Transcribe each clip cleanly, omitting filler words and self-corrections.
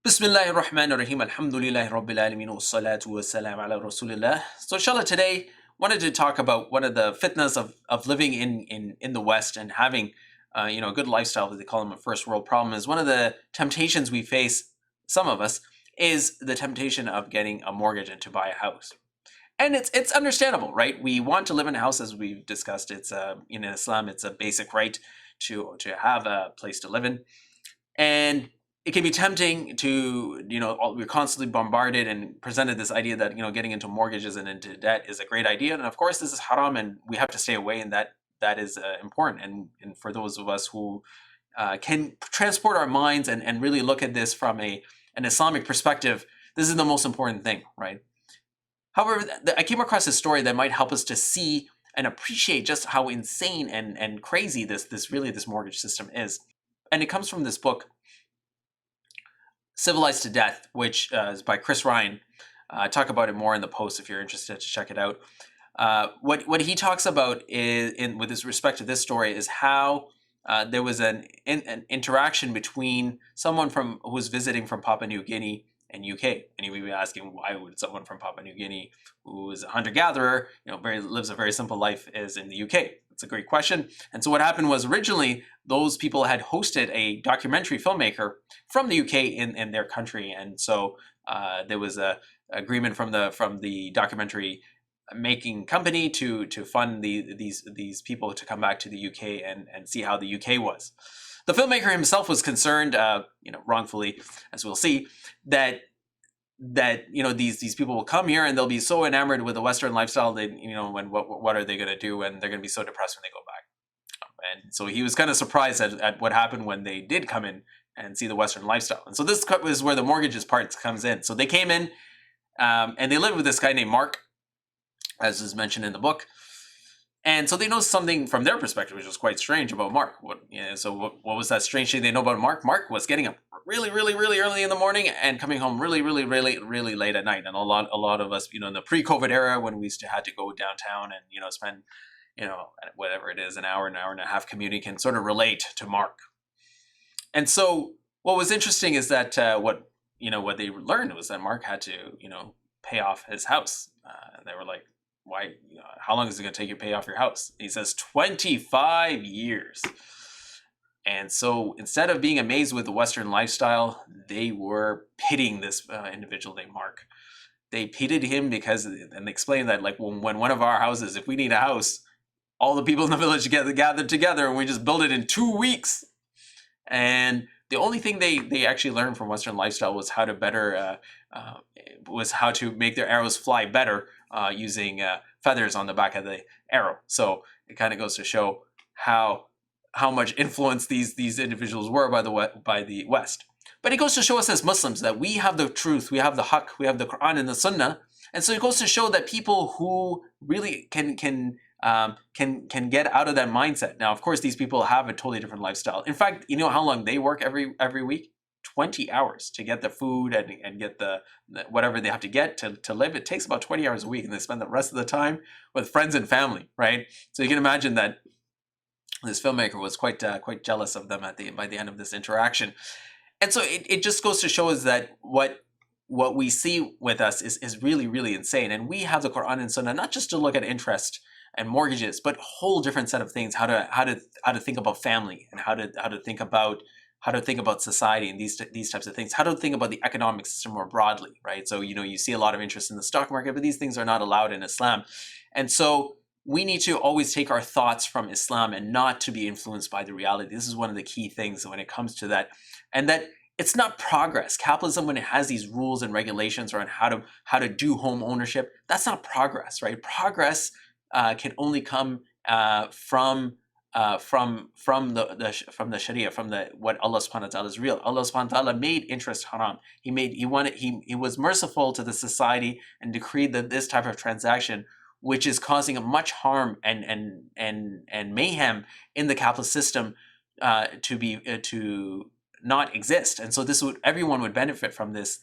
Bismillahir Rahmanir Rahim. Alhamdulillahi Rabbil Alameen. Wassalatu wassalam ala Rasulillah. So, inshallah, today wanted to talk about one of the fitnas of living in the West and having a good lifestyle, that they call them a first world problem. Is one of the temptations we face, some of us, is the temptation of getting a mortgage and to buy a house. And it's understandable, right? We want to live in a house, as we've discussed. It's in Islam, it's a basic right to have a place to live in. And it can be tempting to, we're constantly bombarded and presented this idea that, getting into mortgages and into debt is a great idea. And of course, this is haram and we have to stay away, and that is important. And for those of us who can transport our minds and really look at this from an Islamic perspective, this is the most important thing, right? However, I came across a story that might help us to see and appreciate just how insane and crazy this mortgage system is. And it comes from this book, Civilized to Death, which is by Chris Ryan. Talk about it more in the post if you're interested to check it out. What he talks about with respect to this story is how there was an interaction between someone who was visiting from Papua New Guinea and UK. And you may be asking, why would someone from Papua New Guinea, who is a hunter-gatherer, lives a very simple life, is in the UK? It's a great question. And so what happened was, originally those people had hosted a documentary filmmaker from the UK in their country, and so there was a agreement from the documentary making company to fund these people to come back to the UK and see how the UK was. The filmmaker himself was concerned, wrongfully, as we'll see, that these people will come here and they'll be so enamored with the Western lifestyle that what are they going to do, and they're going to be so depressed when they go back. And so he was kind of surprised at what happened when they did come in and see the Western lifestyle. And so this is where the mortgages part comes in. So they came in and they lived with this guy named Mark, as is mentioned in the book. And so they know something from their perspective, which was quite strange about Mark. What was that strange thing they know about Mark? Mark was getting up really, really, really early in the morning and coming home really, really, really, really late at night. And a lot of us, in the pre-COVID era, when we had to go downtown and spend whatever it is, an hour and a half commuting, can sort of relate to Mark. And so what was interesting is that what they learned was that Mark had to pay off his house. And they were like, why, how long is it going to take you to pay off your house? He says 25 years. And so instead of being amazed with the Western lifestyle, they were pitying this individual named Mark. They pitied him and they explained that, like, when one of our houses, if we need a house, all the people in the village gathered together and we just built it in 2 weeks. And the only thing they actually learned from Western lifestyle was how to make their arrows fly better using feathers on the back of the arrow. So it kind of goes to show how much influence these individuals were by the West. But it goes to show us as Muslims that we have the truth, we have the haqq, we have the Quran and the Sunnah, and so it goes to show that people who really can get out of that mindset. Now, of course, these people have a totally different lifestyle. In fact, you know how long they work every week? 20 hours to get the food and get the whatever they have to get to live. It takes about 20 hours a week, and they spend the rest of the time with friends and family, right? So you can imagine that this filmmaker was quite jealous of them by the end of this interaction. And so it just goes to show us that what we see with us is really, really insane. And we have the Quran and Sunnah not just to look at interest and mortgages, but a whole different set of things, how to think about family, and how to think about society and these types of things, how to think about the economic system more broadly, right? So you see a lot of interest in the stock market, but these things are not allowed in Islam. And so we need to always take our thoughts from Islam and not to be influenced by the reality. This is one of the key things when it comes to that. And that it's not progress. Capitalism, when it has these rules and regulations around how to do home ownership, that's not progress, right? Progress can only come from the Sharia, from what Allah subhanahu wa ta'ala is real. Allah subhanahu wa ta'ala made interest haram. He was merciful to the society and decreed that this type of transaction, which is causing much harm and mayhem in the capitalist system, to not exist. And so everyone would benefit from this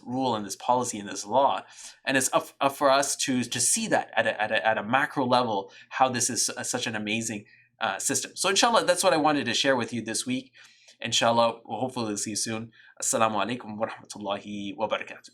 rule and this policy and this law. And it's up for us to see that at a macro level, how this is such an amazing system. So inshallah, that's what I wanted to share with you this week. Inshallah, we'll hopefully see you soon. Assalamu alaikum wa rahmatullahi wa barakatuh.